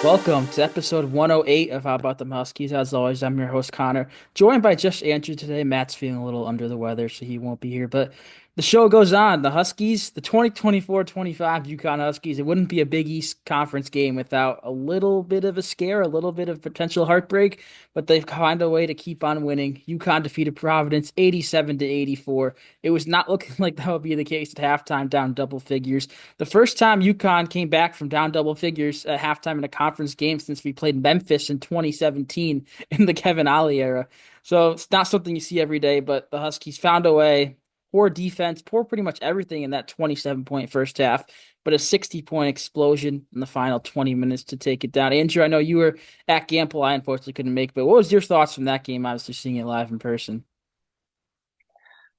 Welcome to episode 108 of How About Them Huskies. As always, I'm your host, Connor, joined by just Andrew today. Matt's feeling a little under the weather, so he won't be here. But the show goes on. The Huskies, the 2024-25 UConn Huskies, it wouldn't be a Big East Conference game without a little bit of a scare, a little bit of potential heartbreak, but they've found a way to keep on winning. UConn defeated Providence 87-84. It was not looking like that would be the case at halftime, down double figures. The first time UConn came back from down double figures at halftime in a conference game since we played Memphis in 2017 in the Kevin Ollie era. So it's not something you see every day, but the Huskies found a way. Poor defense, poor pretty much everything in that 27-point first half, but a 60-point explosion in the final 20 minutes to take it down. Andrew, I know you were at Gamble. I unfortunately couldn't make, but what was your thoughts from that game? Obviously, seeing it live in person.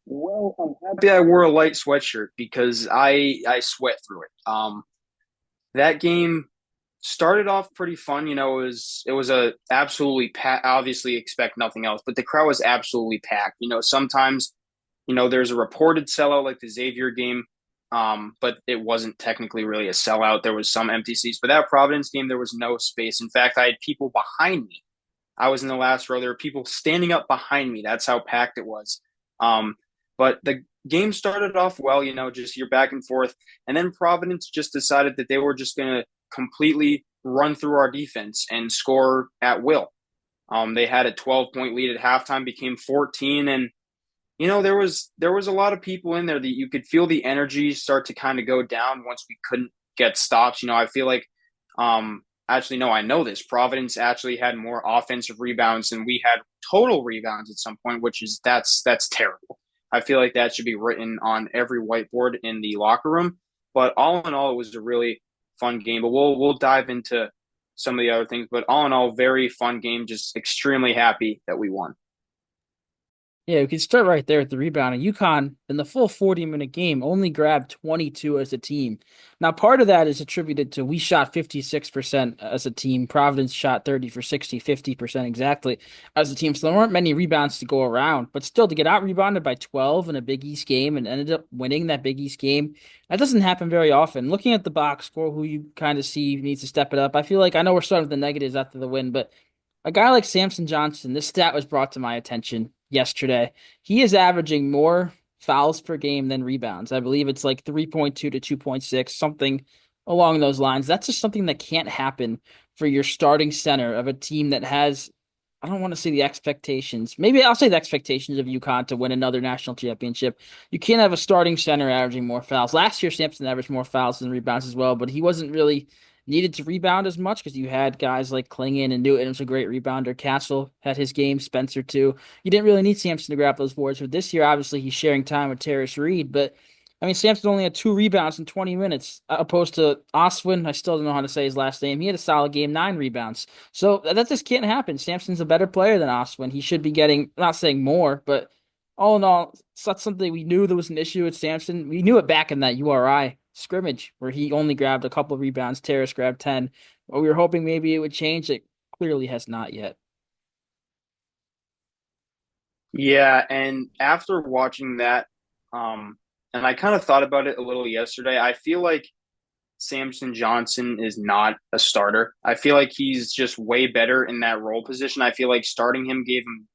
Well, I'm happy I wore a light sweatshirt because I sweat through it. That game started off pretty fun. It was a absolutely obviously expect nothing else, but the crowd was absolutely packed. Sometimes there's a reported sellout like the Xavier game, but it wasn't technically really a sellout. There was some empty seats, but that Providence game there was no space. In fact, I had people behind me. I was in the last row. There were people standing up behind me. That's how packed it was. Um, but the game started off well, just your back and forth. And then Providence just decided that they were just going to completely run through our defense and score at will. They had a 12-point lead at halftime, became 14. And, there was a lot of people in there that you could feel the energy start to kind of go down once we couldn't get stops. I feel like actually, no, I know this. Providence actually had more offensive rebounds than we had total rebounds at some point, which is that's terrible. I feel like that should be written on every whiteboard in the locker room. But all in all, it was a really fun game. But we'll dive into some of the other things. But all in all, very fun game. Just extremely happy that we won. Yeah, we can start right there at the rebounding. UConn, in the full 40-minute game, only grabbed 22 as a team. Now, part of that is attributed to we shot 56% as a team. Providence shot 30 for 60, 50% exactly as a team. So there weren't many rebounds to go around. But still, to get out rebounded by 12 in a Big East game and ended up winning that Big East game, that doesn't happen very often. Looking at the box score, who you kind of see needs to step it up, I feel like I know we're starting with the negatives after the win, but a guy like Samson Johnson, this stat was brought to my attention yesterday. He is averaging more fouls per game than rebounds. I believe it's like 3.2 to 2.6, something along those lines. That's just something that can't happen for your starting center of a team that has, I don't want to say the expectations. Maybe I'll say the expectations of UConn to win another national championship. You can't have a starting center averaging more fouls. Last year, Sampson averaged more fouls than rebounds as well, but he wasn't really needed to rebound as much because you had guys like Klingon and Newton was a great rebounder. Castle had his game, Spencer too. You didn't really need Sampson to grab those boards. But this year, obviously, he's sharing time with Terrace Reed. But I mean, Sampson only had two rebounds in 20 minutes, opposed to Oswin. I still don't know how to say his last name. He had a solid game, 9 rebounds. So that just can't happen. Sampson's a better player than Oswin. He should be getting, I'm not saying more, but all in all, that's something we knew there was an issue with Sampson. We knew it back in that URI scrimmage where he only grabbed a couple of rebounds. Terrace grabbed 10. But we were hoping maybe it would change. It clearly has not yet. Yeah, and after watching that, and I kind of thought about it a little yesterday, I feel like Samson Johnson is not a starter. I feel like he's just way better in that role position. I feel like starting him gave him,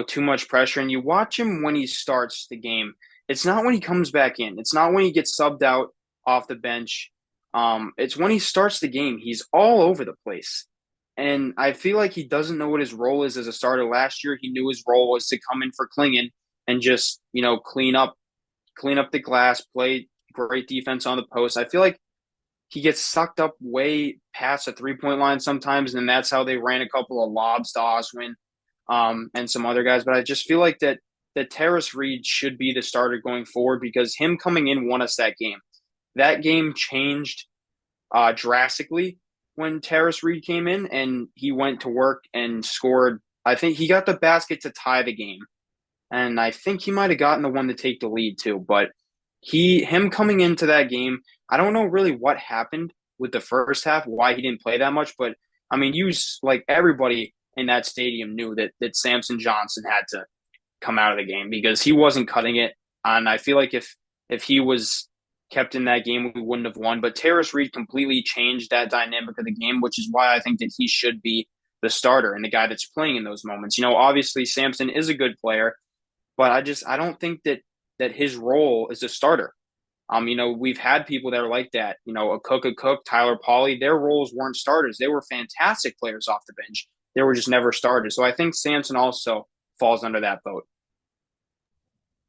too much pressure. And you watch him when he starts the game. It's not when he comes back in. It's not when he gets subbed out off the bench. It's when he starts the game. He's all over the place. And I feel like he doesn't know what his role is as a starter. Last year, he knew his role was to come in for Klingon and just, clean up the glass, play great defense on the post. I feel like he gets sucked up way past the 3-point line sometimes, and that's how they ran a couple of lobs to Oswin and some other guys. But I just feel like that Terrace Reed should be the starter going forward because him coming in won us that game. That game changed drastically when Terrace Reed came in and he went to work and scored. I think he got the basket to tie the game, and I think he might have gotten the one to take the lead too. But him coming into that game, I don't know really what happened with the first half, why he didn't play that much. But I mean, like everybody in that stadium knew that Samson Johnson had to come out of the game because he wasn't cutting it. And I feel like if he was kept in that game, we wouldn't have won. But Terrace Reed completely changed that dynamic of the game, which is why I think that he should be the starter and the guy that's playing in those moments. Obviously Sampson is a good player, but I don't think that his role is a starter. We've had people that are like that. A Cook, Tyler Pauly, their roles weren't starters. They were fantastic players off the bench. They were just never starters. So I think Sampson also falls under that boat.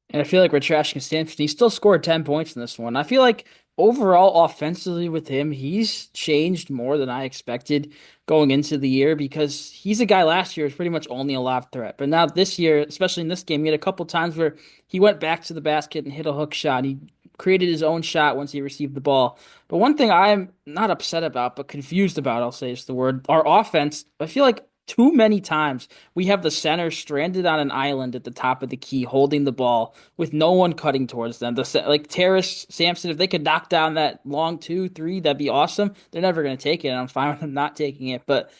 And I feel like we're trashing Stanford. He still scored 10 points in this one. I feel like overall, offensively with him, he's changed more than I expected going into the year because he's a guy last year was pretty much only a lob threat. But now this year, especially in this game, he had a couple times where he went back to the basket and hit a hook shot. He created his own shot once he received the ball. But one thing I'm not upset about, but confused about, I'll say is the word, our offense. I feel like too many times we have the center stranded on an island at the top of the key holding the ball with no one cutting towards them. Like Terrace, Sampson, if they could knock down that long 2, 3, that'd be awesome. They're never going to take it, and I'm fine with them not taking it. But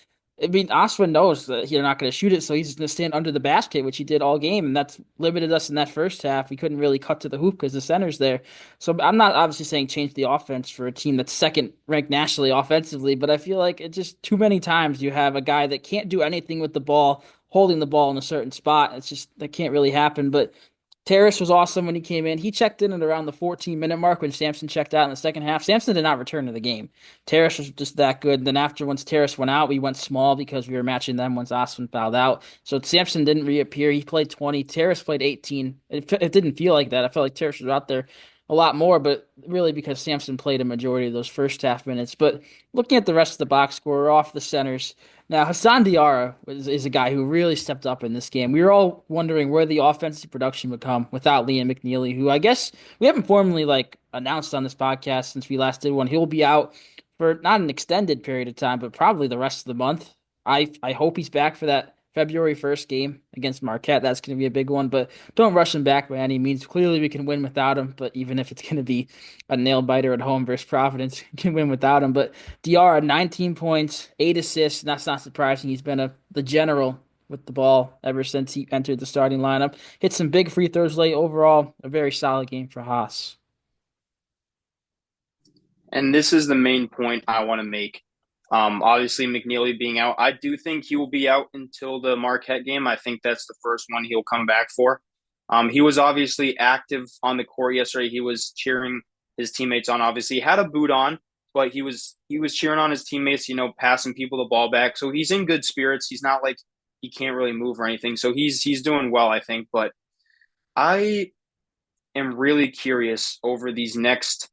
I mean, Oswin knows that they're not going to shoot it, so he's just going to stand under the basket, which he did all game, and that's limited us in that first half. We couldn't really cut to the hoop because the center's there. So I'm not obviously saying change the offense for a team that's second ranked nationally offensively, but I feel like it's just too many times you have a guy that can't do anything with the ball, holding the ball in a certain spot. It's just that can't really happen. But Terrace was awesome when he came in. He checked in at around the 14-minute mark when Sampson checked out in the second half. Sampson did not return to the game. Terrace was just that good. Then after once Terrace went out, we went small because we were matching them once Osman fouled out. So Sampson didn't reappear. He played 20. Terrace played 18. It didn't feel like that. I felt like Terrace was out there a lot more, but really because Sampson played a majority of those first half minutes. But looking at the rest of the box score, off the centers. Now, Hassan Diarra is a guy who really stepped up in this game. We were all wondering where the offensive production would come without Liam McNeeley, who I guess we haven't formally announced on this podcast since we last did one. He'll be out for not an extended period of time, but probably the rest of the month. I hope he's back for that February 1st game against Marquette. That's going to be a big one, but don't rush him back by any means. Clearly, we can win without him, but even if it's going to be a nail biter at home versus Providence, we can win without him. But Diarra, 19 points, 8 assists. That's not surprising. He's been the general with the ball ever since he entered the starting lineup. Hit some big free throws late. Overall, a very solid game for Haas. And this is the main point I want to make. Obviously, McNeely being out, I do think he will be out until the Marquette game. I think that's the first one he'll come back for. He was obviously active on the court yesterday. He was cheering his teammates on. Obviously, he had a boot on, but he was cheering on his teammates. Passing people the ball back. So he's in good spirits. He's not like he can't really move or anything. So he's doing well, I think. But I am really curious over these next,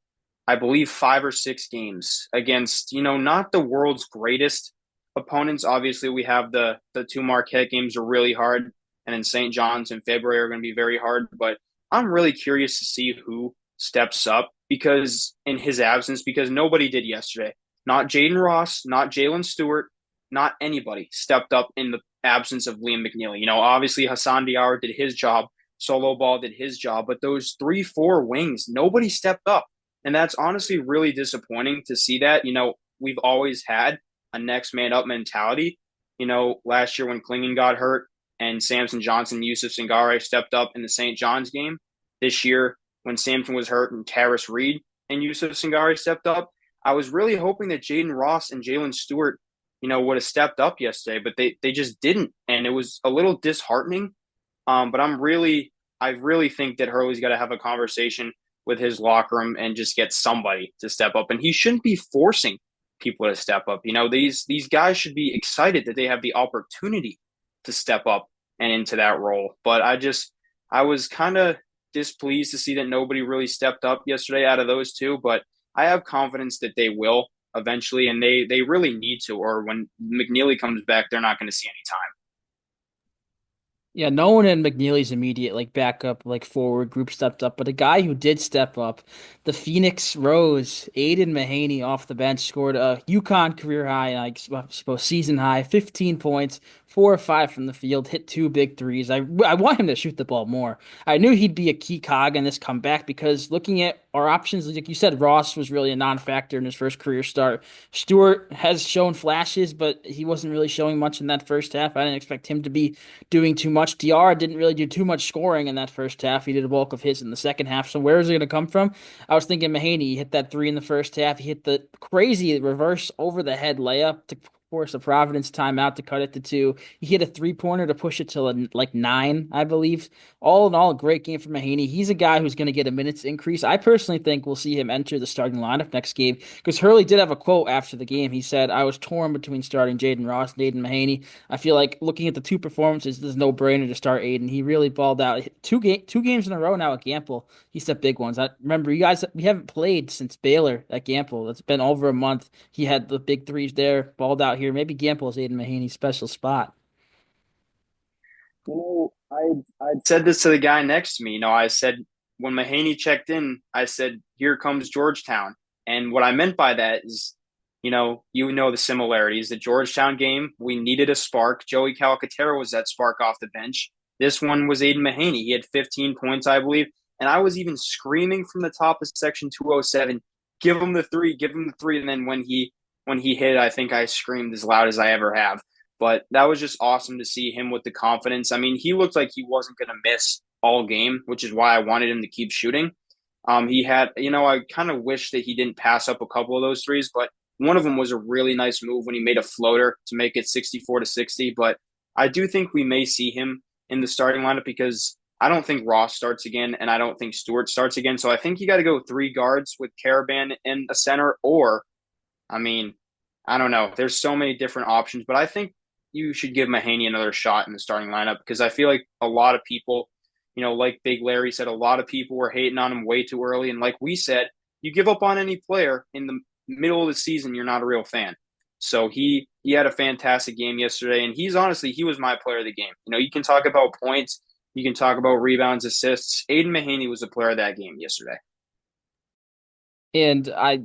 I believe, 5 or 6 games against, not the world's greatest opponents. Obviously, we have the two Marquette games are really hard, and then St. John's in February are going to be very hard. But I'm really curious to see who steps up because in his absence, because nobody did yesterday. Not Jaden Ross, not Jalen Stewart, not anybody stepped up in the absence of Liam McNeely. Obviously Hassan Diarra did his job, Solo Ball did his job, but those 3, 4 wings, nobody stepped up. And that's honestly really disappointing to see that. We've always had a next man up mentality. Last year when Klingon got hurt and Samson Johnson, Yusuf Singare stepped up in the St. John's game. This year when Samson was hurt and Terrace Reed and Yusuf Singare stepped up, I was really hoping that Jaden Ross and Jalen Stewart, would have stepped up yesterday, but they just didn't. And it was a little disheartening. But I really think that Hurley's got to have a conversation with his locker room and just get somebody to step up. And he shouldn't be forcing people to step up. These guys should be excited that they have the opportunity to step up and into that role. But I was kind of displeased to see that nobody really stepped up yesterday out of those two. But I have confidence that they will eventually, and they really need to. Or when McNeely comes back, they're not going to see any time. Yeah, no one in McNeely's immediate backup forward group stepped up, but a guy who did step up, the Phoenix Rose, Aiden Mahaney off the bench scored a UConn career high, I suppose season high, 15 points, 4 or 5 from the field, hit two big threes. I want him to shoot the ball more. I knew he'd be a key cog in this comeback because looking at our options, like you said, Ross was really a non-factor in his first career start. Stewart has shown flashes, but he wasn't really showing much in that first half. I didn't expect him to be doing too much. DR didn't really do too much scoring in that first half. He did a bulk of his in the second half. So where is it going to come from? I was thinking Mahaney. He hit that three in the first half. He hit the crazy reverse over the head layup to force a Providence timeout to cut it to 2. He hit a 3-pointer to push it to like 9, I believe. All in all, a great game for Mahaney. He's a guy who's going to get a minutes increase. I personally think we'll see him enter the starting lineup next game because Hurley did have a quote after the game. He said, I was torn between starting Jaden Ross and Aiden Mahaney. I feel like looking at the two performances, there's no brainer to start Aiden. He really balled out. Two games in a row now at Gamble. He set big ones. I remember you guys. We haven't played since Baylor at Gamble. It's been over a month. He had the big threes there, balled out here. Maybe Gamble is Aiden Mahaney's special spot. I said this to the guy next to me. I said when Mahaney checked in, I said, "Here comes Georgetown." And what I meant by that is, the similarities. The Georgetown game, we needed a spark. Joey Calcaterra was that spark off the bench. This one was Aiden Mahaney. He had 15 points, I believe. And I was even screaming from the top of section 207, give him the three, give him the three. And then when he hit, I think I screamed as loud as I ever have. But that was just awesome to see him with the confidence. I mean, he looked like he wasn't going to miss all game, which is why I wanted him to keep shooting. He had, I kind of wish that he didn't pass up a couple of those threes, but one of them was a really nice move when he made a floater to make it 64-60. But I do think we may see him in the starting lineup because I don't think Ross starts again, and I don't think Stewart starts again. So I think you got to go 3 guards with Caravan in a center, or, I mean, I don't know. There's so many different options, but I think you should give Mahaney another shot in the starting lineup because I feel like a lot of people, like Big Larry said, a lot of people were hating on him way too early. And like we said, you give up on any player in the middle of the season, you're not a real fan. So he had a fantastic game yesterday, and he was my player of the game. You can talk about points, you can talk about rebounds, assists. Aiden Mahaney was the player of that game yesterday. And I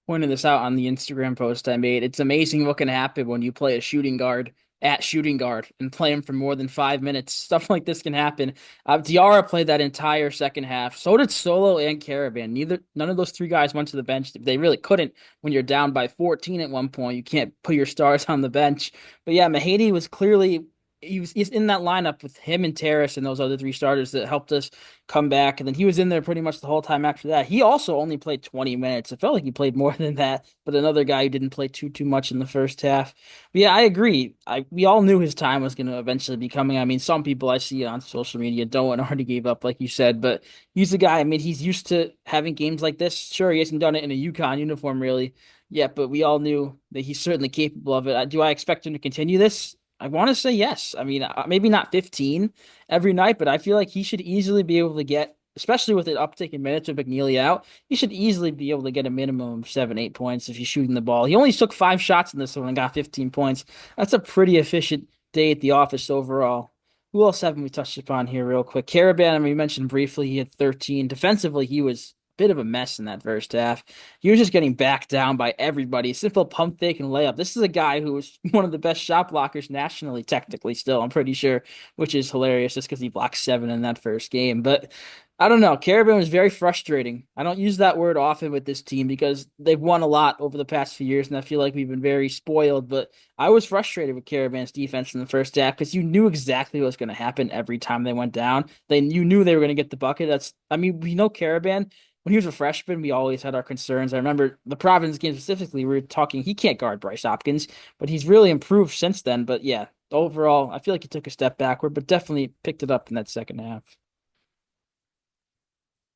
pointed this out on the Instagram post I made. It's amazing what can happen when you play a shooting guard at shooting guard and play him for more than 5 minutes. Stuff like this can happen. Diarra played that entire second half. So did Solo and Caravan. None of those three guys went to the bench. They really couldn't when you're down by 14 at one point. You can't put your stars on the bench. But yeah, Mahaney was clearly he's in that lineup with him and Terrace and those other three starters that helped us come back. And then he was in there pretty much the whole time after that. He also only played 20 minutes. It felt like he played more than that, but another guy who didn't play too much in the first half. But yeah, I agree. We all knew his time was going to eventually be coming. I mean, some people I see on social media don't and already gave up, like you said, but he's a guy. I mean, he's used to having games like this. Sure, he hasn't done it in a UConn uniform really yet, but we all knew that he's certainly capable of it. Do I expect him to continue this? I want to say yes. I mean, maybe not 15 every night, but I feel like he should easily be able to get, especially with an uptick in minutes with McNeeley out, he should easily be able to get a minimum of 7, 8 points if he's shooting the ball. He only took 5 shots in this one and got 15 points. That's a pretty efficient day at the office overall. Who else haven't we touched upon here real quick? Caravan, I mean, we mentioned briefly, he had 13. Defensively, he was bit of a mess in that first half. He was just getting backed down by everybody. Simple pump fake and layup. This is a guy who was one of the best shot blockers nationally, technically, still, I'm pretty sure, which is hilarious just because he blocked 7 in that first game. But I don't know. Caravan was very frustrating. I don't use that word often with this team because they've won a lot over the past few years, and I feel like we've been very spoiled. But I was frustrated with Caravan's defense in the first half because you knew exactly what was going to happen every time they went down. You knew they were going to get the bucket. I mean, we know Caravan when he was a freshman, we always had our concerns. I remember the Providence game specifically, we were talking, he can't guard Bryce Hopkins, but he's really improved since then. But yeah, overall, I feel like he took a step backward, but definitely picked it up in that second half.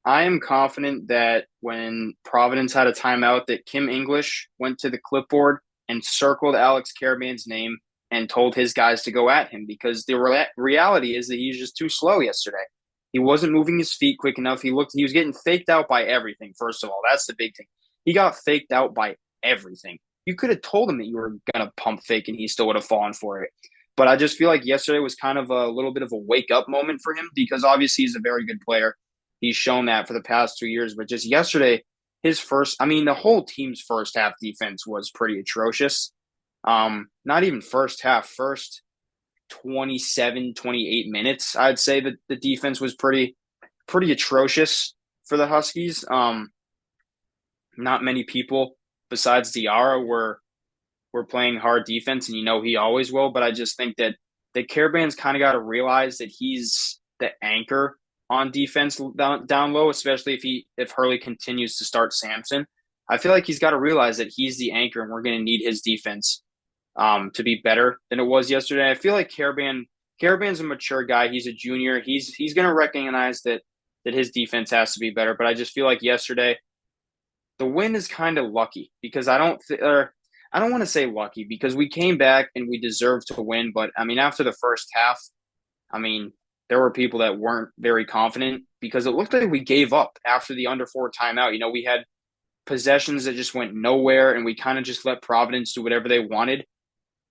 I am confident that when Providence had a timeout, that Kim English went to the clipboard and circled Alex Caravan's name and told his guys to go at him because the reality is that he's just too slow yesterday. He wasn't moving his feet quick enough. He was getting faked out by everything. First of all, that's the big thing. He got faked out by everything. You could have told him that you were gonna pump fake, and he still would have fallen for it. But I just feel like yesterday was kind of a little bit of a wake up moment for him because obviously he's a very good player. He's shown that for the past 2 years, but just yesterday, the whole team's first half defense was pretty atrocious. Not even first half. First 27, 28 minutes. I'd say that the defense was pretty atrocious for the Huskies. Not many people besides Diarra were playing hard defense, and he always will. But I just think that the Caravan's kind of got to realize that he's the anchor on defense down low, especially if Hurley continues to start Sampson. I feel like he's got to realize that he's the anchor, and we're going to need his defense to be better than it was yesterday. I feel like Caravan's a mature guy. He's a junior. He's going to recognize that his defense has to be better. But I just feel like yesterday the win is kind of lucky because I don't want to say lucky because we came back and we deserved to win. But I mean, after the first half, I mean, there were people that weren't very confident because it looked like we gave up after the under four timeout. We had possessions that just went nowhere and we kind of just let Providence do whatever they wanted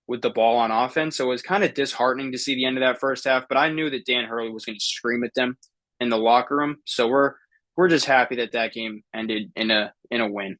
with the ball on offense. So it was kind of disheartening to see the end of that first half, but I knew that Dan Hurley was going to scream at them in the locker room. So we're just happy that game ended in a win.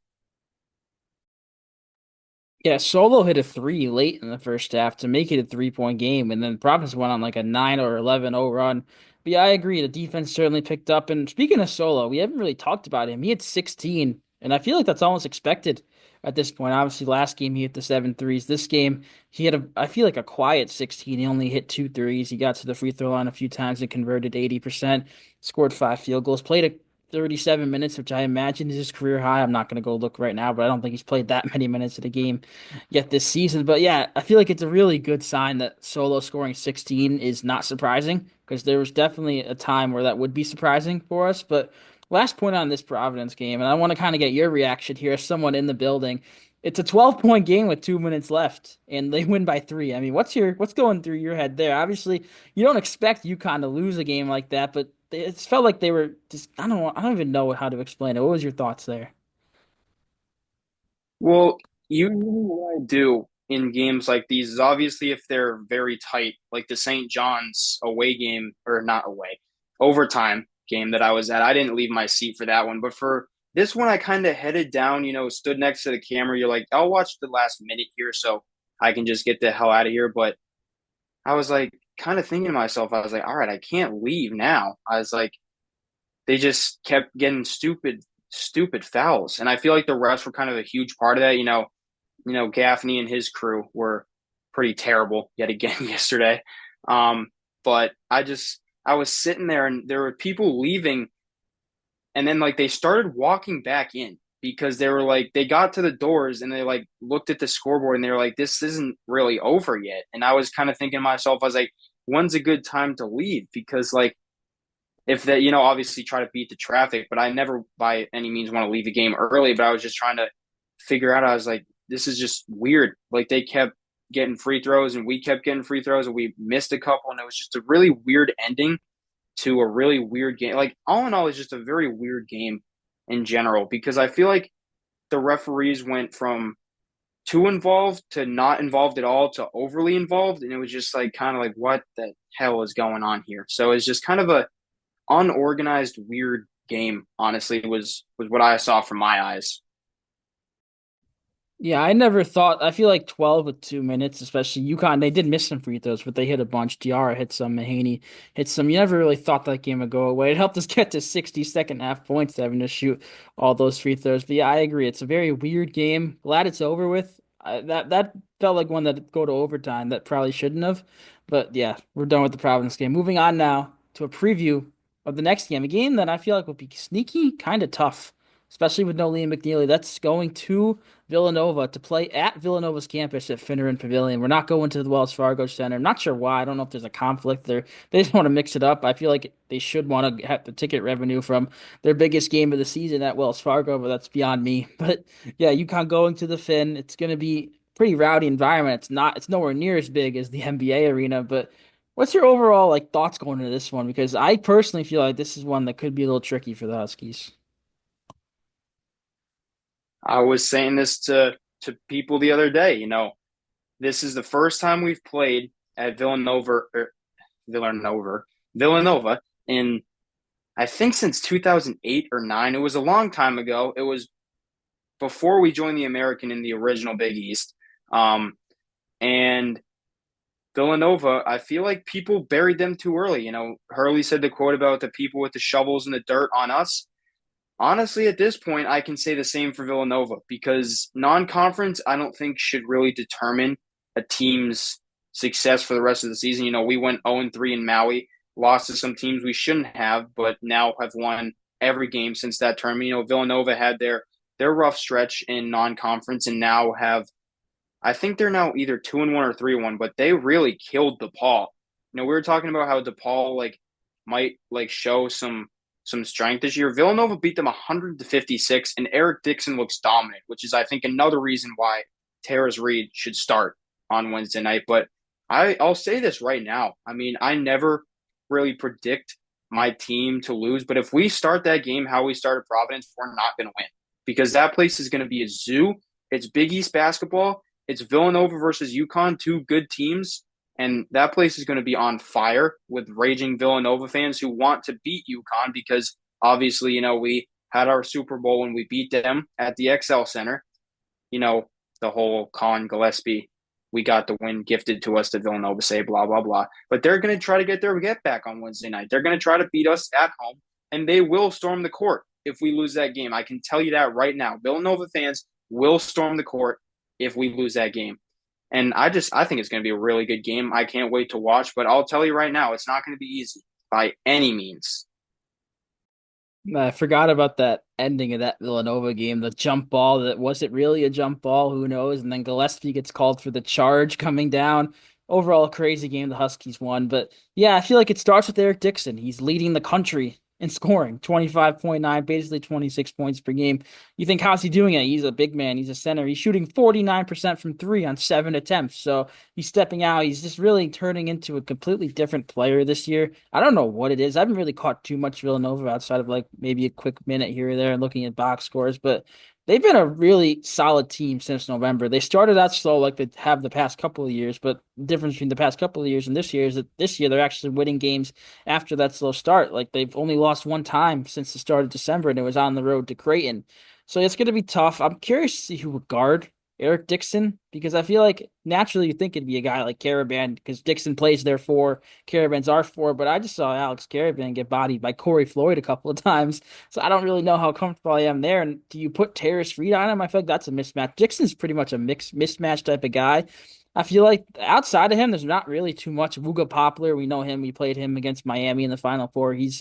Yeah, Solo hit a three late in the first half to make it a 3-point game, and then Providence went on like a 9 or 11-0 run. But yeah, I agree. The defense certainly picked up. And speaking of Solo, we haven't really talked about him. He had 16, and I feel like that's almost expected at this point. Obviously, last game he hit the 7 threes. This game, he had I feel like a quiet 16. He only hit 2 threes. He got to the free throw line a few times and converted 80%, scored 5 field goals, played a 37 minutes, which I imagine is his career high. I'm not going to go look right now, but I don't think he's played that many minutes in a game yet this season. But yeah, I feel like it's a really good sign that Solo scoring 16 is not surprising because there was definitely a time where that would be surprising for us. But last point on this Providence game, and I want to kind of get your reaction here as someone in the building. It's a 12-point game with 2 minutes left, and they win by three. I mean, what's going through your head there? Obviously, you don't expect UConn to lose a game like that, but it felt like they were just I don't even know how to explain it. What was your thoughts there? Well, usually what I do in games like these is obviously if they're very tight, like the St. John's away game, or not away, overtime game that I was at. I didn't leave my seat for that one, but for this one, I kind of headed down, stood next to the camera. You're like, I'll watch the last minute here so I can just get the hell out of here. But I was like, kind of thinking to myself, I was like, all right, I can't leave now. I was like, they just kept getting stupid fouls. And I feel like the refs were kind of a huge part of that. Gaffney and his crew were pretty terrible yet again yesterday. But I was sitting there and there were people leaving and then like they started walking back in because they were like they got to the doors and they like looked at the scoreboard and they were like, this isn't really over yet. And I was kind of thinking to myself, I was like, when's a good time to leave? Because like if that, obviously try to beat the traffic, but I never by any means want to leave the game early. But I was just trying to figure out, I was like, this is just weird. Like they kept getting free throws and we kept getting free throws and we missed a couple. And it was just a really weird ending to a really weird game. Like all in all, it's just a very weird game in general because I feel like the referees went from too involved to not involved at all to overly involved. And it was just like kind of like, what the hell is going on here? So it's just kind of a unorganized, weird game, honestly, was what I saw from my eyes. Yeah, I never thought. I feel like 12 with 2 minutes, especially UConn. They did miss some free throws, but they hit a bunch. Diarra hit some. Mahaney hit some. You never really thought that game would go away. It helped us get to 60 second half points having to shoot all those free throws. But yeah, I agree. It's a very weird game. Glad it's over with. That felt like one that go to overtime that probably shouldn't have. But yeah, we're done with the Providence game. Moving on now to a preview of the next game, a game that I feel like will be sneaky, kind of tough, especially with no Liam McNeeley. That's going to Villanova to play at Villanova's campus at Finneran Pavilion. We're not going to the Wells Fargo Center. I'm not sure why. I don't know if there's a conflict there. They just want to mix it up. I feel like they should want to have the ticket revenue from their biggest game of the season at Wells Fargo, but that's beyond me. But yeah, UConn going to the Finn. It's going to be pretty rowdy environment. It's nowhere near as big as the NBA arena, but what's your overall like thoughts going into this one? Because I personally feel like this is one that could be a little tricky for the Huskies. I was saying this to people the other day. This is the first time we've played at Villanova, Villanova in I think since 2008 or 9. It was a long time ago. It was before we joined the American in the original Big East. And Villanova, I feel like people buried them too early. Hurley said the quote about the people with the shovels and the dirt on us. Honestly, at this point, I can say the same for Villanova because non-conference, I don't think should really determine a team's success for the rest of the season. We went 0-3 in Maui, lost to some teams we shouldn't have, but now have won every game since that tournament. Villanova had their rough stretch in non-conference and now have I think they're now either 2-1 or 3-1, but they really killed DePaul. We were talking about how DePaul might show some strength this year. Villanova beat them 100-56, and Eric Dixon looks dominant, which is I think another reason why Terrace Reed should start on Wednesday night. But I'll say this right now. I mean, I never really predict my team to lose, but if we start that game how we started Providence, we're not going to win because that place is going to be a zoo. It's Big East basketball. It's Villanova versus UConn, two good teams, and that place is going to be on fire with raging Villanova fans who want to beat UConn because obviously, we had our Super Bowl when we beat them at the XL Center. The whole Colin Gillespie, we got the win gifted to us to Villanova, say blah, blah, blah. But they're going to try to get their get back on Wednesday night. They're going to try to beat us at home, and they will storm the court if we lose that game. I can tell you that right now. Villanova fans will storm the court if we lose that game. And I think it's going to be a really good game. I can't wait to watch, but I'll tell you right now, it's not going to be easy by any means. I forgot about that ending of that Villanova game, the jump ball that wasn't really a jump ball, who knows? And then Gillespie gets called for the charge coming down. Overall, a crazy game. The Huskies won. But yeah, I feel like it starts with Eric Dixon. He's leading the country in scoring, 25.9, basically 26 points per game. You think, how's he doing it? He's a big man. He's a center. He's shooting 49% from three on 7 attempts. So he's stepping out. He's just really turning into a completely different player this year. I don't know what it is. I haven't really caught too much Villanova outside of like maybe a quick minute here or there and looking at box scores, but they've been a really solid team since November. They started out slow like they have the past couple of years, but the difference between the past couple of years and this year is that this year they're actually winning games after that slow start. Like they've only lost one time since the start of December, and it was on the road to Creighton. So it's going to be tough. I'm curious to see who would guard Eric Dixon because I feel like naturally you think it'd be a guy like Caravan because Dixon plays there for Caravan's R4, but I just saw Alex Caravan get bodied by Corey Floyd a couple of times, so I don't really know how comfortable I am there. And do you put Terrace Reed on him? I feel like that's a mismatch. Dixon's pretty much a mismatch type of guy. I feel like outside of him, there's not really too much. Vuga Poplar, we know him. We played him against Miami in the Final Four. He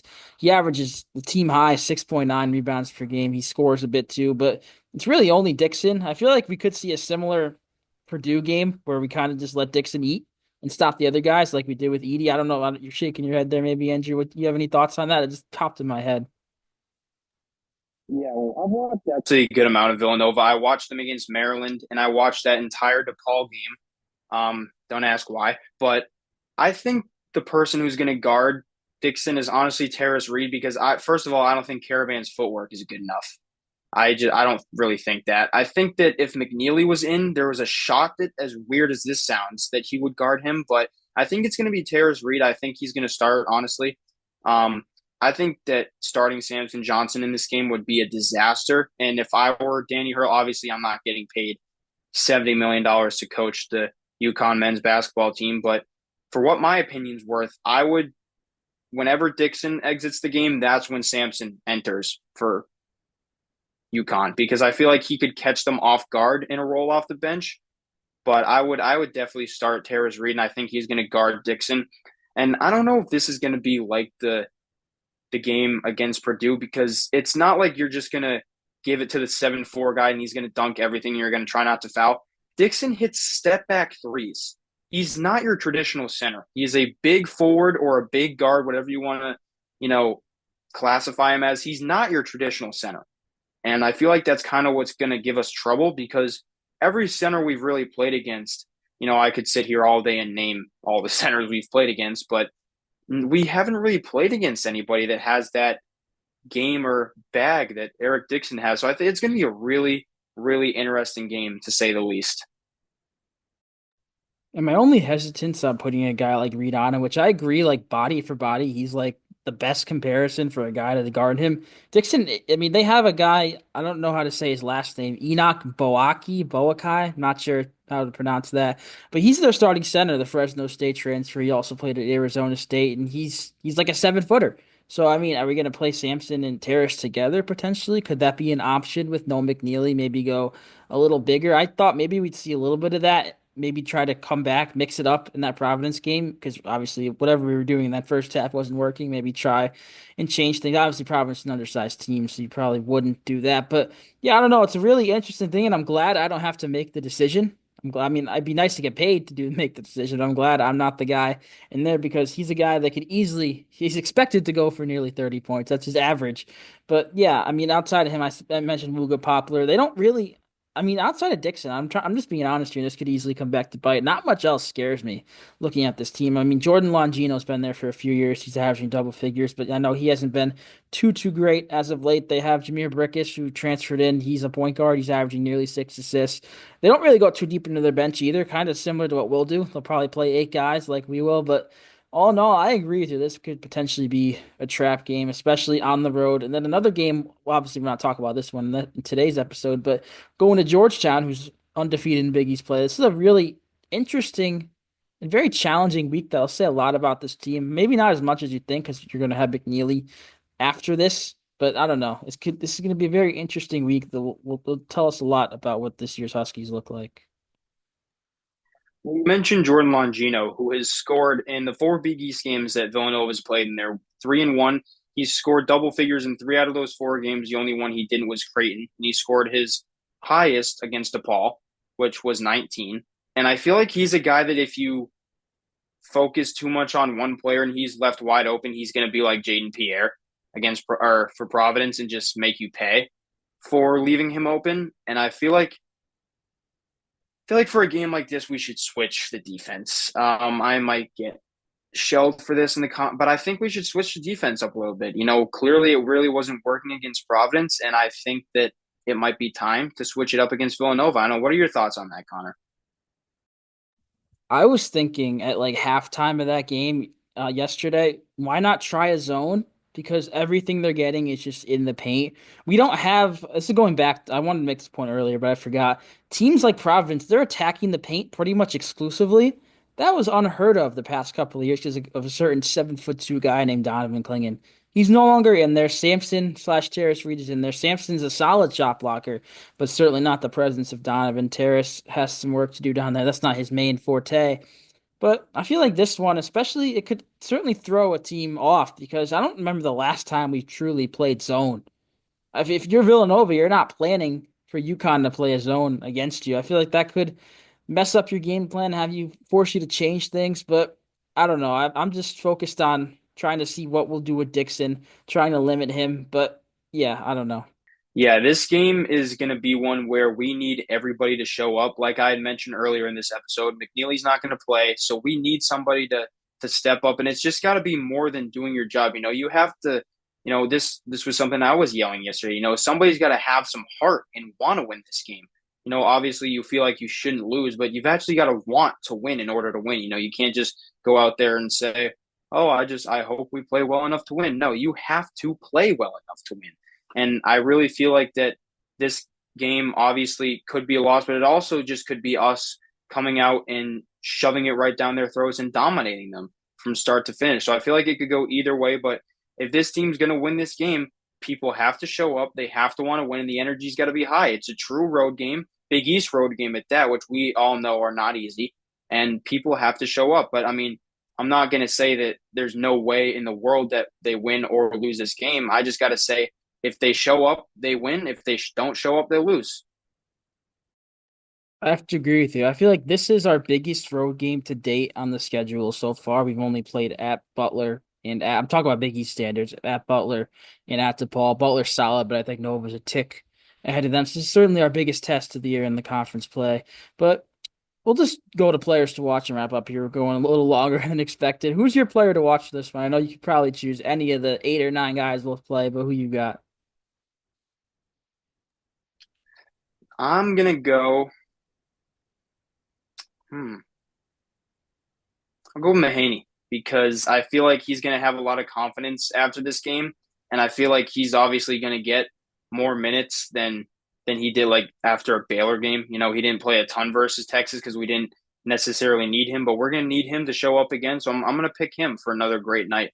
averages the team high 6.9 rebounds per game. He scores a bit too, but it's really only Dixon. I feel like we could see a similar Purdue game where we kind of just let Dixon eat and stop the other guys like we did with Edie. I don't know. You're shaking your head there, maybe Andrew. You have any thoughts on that? It just popped in my head. Yeah, well, I've watched that's a good amount of Villanova. I watched them against Maryland, and I watched that entire DePaul game. Don't ask why, but I think the person who's going to guard Dixon is honestly Terrace Reed because first of all, I don't think Caravan's footwork is good enough. I don't really think that. I think that if McNeeley was in, there was a shot that, as weird as this sounds, that he would guard him. But I think it's going to be Terrace Reed. I think he's going to start, honestly. Um, I think that starting Samson Johnson in this game would be a disaster. And if I were Danny Hurl, obviously I'm not getting paid $70 million to coach the UConn men's basketball team. But for what my opinion's worth, I would, whenever Dixon exits the game, that's when Samson enters for UConn because I feel like he could catch them off guard in a roll off the bench. But I would definitely start Terrace Reed, and I think he's going to guard Dixon. And I don't know if this is going to be like the game against Purdue because it's not like you're just going to give it to the 7-4 guy and he's going to dunk everything and you're going to try not to foul. Dixon hits step back threes. He's not your traditional center. He's a big forward or a big guard, whatever you want to, classify him as. He's not your traditional center. And I feel like that's kind of what's going to give us trouble because every center we've really played against, I could sit here all day and name all the centers we've played against, but we haven't really played against anybody that has that game or bag that Eric Dixon has. So I think it's going to be a really, really interesting game to say the least. And my only hesitance on putting a guy like Reed on him, which I agree, like body for body, he's like the best comparison for a guy to guard him. Dixon, I mean, they have a guy, I don't know how to say his last name, Enoch Boakai, not sure how to pronounce that, but he's their starting center, the Fresno State transfer. He also played at Arizona State, and he's like a 7 footer. So, I mean, are we going to play Sampson and Terrace together potentially? Could that be an option with no McNeeley? Maybe go a little bigger. I thought maybe we'd see a little bit of that. Maybe try to come back, mix it up in that Providence game because obviously whatever we were doing in that first half wasn't working. Maybe try and change things. Obviously, Providence is an undersized team, so you probably wouldn't do that. But yeah, I don't know. It's a really interesting thing, and I'm glad I don't have to make the decision. I'm glad. I mean, I'd be nice to get paid to make the decision. I'm glad I'm not the guy in there because he's a guy that could easily. He's expected to go for nearly 30 points. That's his average. But yeah, I mean, outside of him, I mentioned Wooga Poplar. They don't really. I mean, outside of Dixon, I'm just being honest here. This could easily come back to bite. Not much else scares me looking at this team. I mean, Jordan Longino's been there for a few years. He's averaging double figures, but I know he hasn't been too great as of late. They have Jameer Brickish, who transferred in. He's a point guard. He's averaging nearly 6 assists. They don't really go too deep into their bench either. Kind of similar to what we'll do. They'll probably play 8 guys like we will, but all in all, I agree with you. This could potentially be a trap game, especially on the road. And then another game, well, obviously, we're not talking about this one in today's episode, but going to Georgetown, who's undefeated in Big East play. This is a really interesting and very challenging week that I'll say a lot about this team. Maybe not as much as you think because you're going to have McNeeley after this, but I don't know. This is going to be a very interesting week that will tell us a lot about what this year's Huskies look like. You mentioned Jordan Longino, who has scored in the 4 Big East games that Villanova's played, and they're 3-1. He's scored double figures in 3 out of those 4 games. The only one he didn't was Creighton, and he scored his highest against DePaul, which was 19. And I feel like he's a guy that if you focus too much on one player and he's left wide open, he's going to be like Jaden Pierre against or for Providence and just make you pay for leaving him open. And I feel like for a game like this, we should switch the defense. I might get shelled for this in but I think we should switch the defense up a little bit. Clearly it really wasn't working against Providence, and I think that it might be time to switch it up against Villanova. I don't know. What are your thoughts on that, Connor? I was thinking at like halftime of that game yesterday, why not try a zone? Because everything they're getting is just in the paint. We don't have, this is going back, I wanted to make this point earlier, but I forgot. Teams like Providence, they're attacking the paint pretty much exclusively. That was unheard of the past couple of years because of a certain 7'2" guy named Donovan Clingan. He's no longer in there. Sampson slash Terrace Reed is in there. Sampson's a solid shot blocker, but certainly not the presence of Donovan. Terrace has some work to do down there. That's not his main forte. But I feel like this one, especially, it could certainly throw a team off because I don't remember the last time we truly played zone. If you're Villanova, you're not planning for UConn to play a zone against you. I feel like that could mess up your game plan, have you force you to change things. But I don't know. I'm just focused on trying to see what we'll do with Dixon, trying to limit him. But yeah, I don't know. Yeah, this game is going to be one where we need everybody to show up. Like I had mentioned earlier in this episode, McNeely's not going to play, so we need somebody to step up, and it's just got to be more than doing your job. You have to. This was something I was yelling yesterday. Somebody's got to have some heart and want to win this game. Obviously you feel like you shouldn't lose, but you've actually got to want to win in order to win. You can't just go out there and say, "Oh, I hope we play well enough to win." No, you have to play well enough to win. And I really feel like that this game obviously could be a loss, but it also just could be us coming out and shoving it right down their throats and dominating them from start to finish. So I feel like it could go either way. But if this team's going to win this game, people have to show up. They have to want to win, and the energy's got to be high. It's a true road game, Big East road game at that, which we all know are not easy. And people have to show up. But I mean, I'm not going to say that there's no way in the world that they win or lose this game. I just got to say if they show up, they win. If they don't show up, they lose. I have to agree with you. I feel like this is our biggest road game to date on the schedule so far. We've only played at Butler and I'm talking about Big East standards at Butler and at DePaul. Butler's solid, but I think Nova's a tick ahead of them. So this is certainly our biggest test of the year in the conference play. But we'll just go to players to watch and wrap up here. We're going a little longer than expected. Who's your player to watch this one? I know you could probably choose any of the 8 or 9 guys we'll play, but who you got? I'm going to go. Hmm. I'll go with Mahaney. because I feel like he's going to have a lot of confidence after this game, and I feel like he's obviously going to get more minutes than he did like after a Baylor game. You know, he didn't play a ton versus Texas because we didn't necessarily need him, but we're going to need him to show up again. So I'm going to pick him for another great night.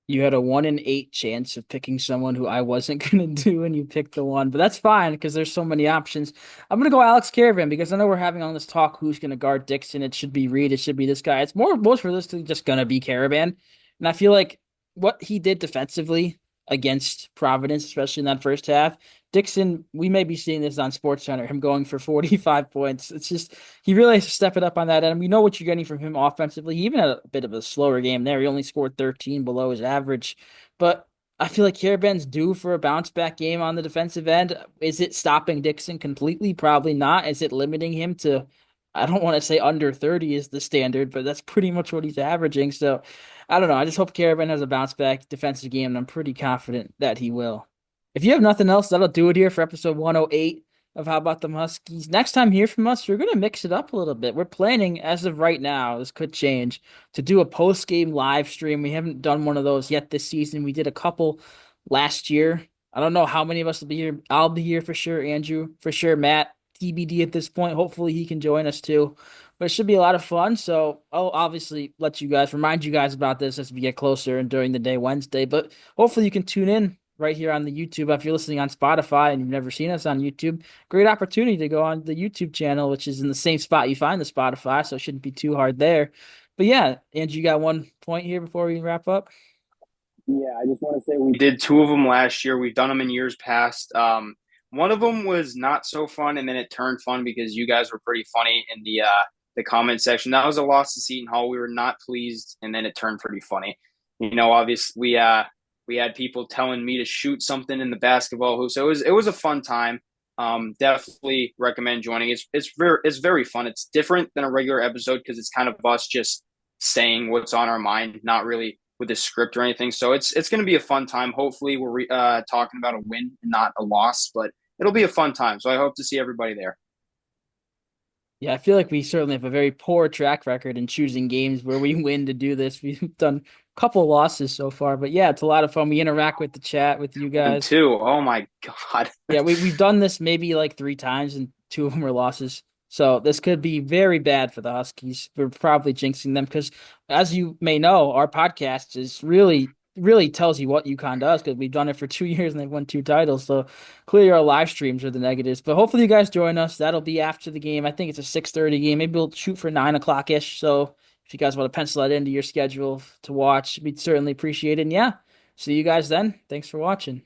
You had a 1 in 8 chance of picking someone who I wasn't gonna do, and you picked the one. But that's fine because there's so many options. I'm gonna go Alex Caravan because I know we're having on this talk who's gonna guard Dixon. It should be Reed. It should be this guy. It's most realistically just gonna be Caravan, and I feel like what he did defensively against Providence, especially in that first half. Dixon, we may be seeing this on SportsCenter, him going for 45 points. It's just he really has to step it up on that end. We know what you're getting from him offensively. He even had a bit of a slower game there. He only scored 13 below his average. But I feel like Caravan's due for a bounce back game on the defensive end. Is it stopping Dixon completely? Probably not. Is it limiting him to, I don't want to say under 30 is the standard, but that's pretty much what he's averaging. So I don't know. I just hope Caravan has a bounce back defensive game, and I'm pretty confident that he will. If you have nothing else, that'll do it here for episode 108 of How About Them Huskies. Next time you hear from us, we're going to mix it up a little bit. We're planning, as of right now, this could change, to do a post-game live stream. We haven't done one of those yet this season. We did a couple last year. I don't know how many of us will be here. I'll be here for sure, Andrew, for sure, Matt, TBD at this point. Hopefully he can join us too. But it should be a lot of fun. So I'll obviously remind you guys about this as we get closer and during the day Wednesday. But hopefully you can tune in right here on the YouTube. If you're listening on Spotify and you've never seen us on YouTube, great opportunity to go on the YouTube channel, which is in the same spot you find the Spotify, so it shouldn't be too hard there. But yeah, Andrew, you got one point here before we wrap up? Yeah, I just want to say we did two of them last year. We've done them in years past. One of them was not so fun, and then it turned fun because you guys were pretty funny in the comment section. That was a loss to Seton Hall. We were not pleased, and then it turned pretty funny. You know, obviously we had people telling me to shoot something in the basketball hoop, so it was a fun time. Definitely recommend joining. It's very fun. It's different than a regular episode because it's kind of us just saying what's on our mind, not really with a script or anything. So it's going to be a fun time. Hopefully, we're talking about a win and not a loss, but it'll be a fun time. So I hope to see everybody there. Yeah, I feel like we certainly have a very poor track record in choosing games where we win to do this. We've done a couple losses so far, but yeah, it's a lot of fun. We interact with the chat with you And guys. two, oh my god, Yeah, we've done this maybe like 3 times, and 2 of them were losses. So this could be very bad for the Huskies. We're probably jinxing them because, as you may know, our podcast is really tells you what UConn does because we've done it for 2 years and they've won 2 titles. So clearly our live streams are the negatives. But hopefully you guys join us. That'll be after the game. I think it's a 6:30 game. Maybe we'll shoot for 9 o'clock ish. So if you guys want to pencil that into your schedule to watch, we'd certainly appreciate it. And yeah, see you guys then. Thanks for watching.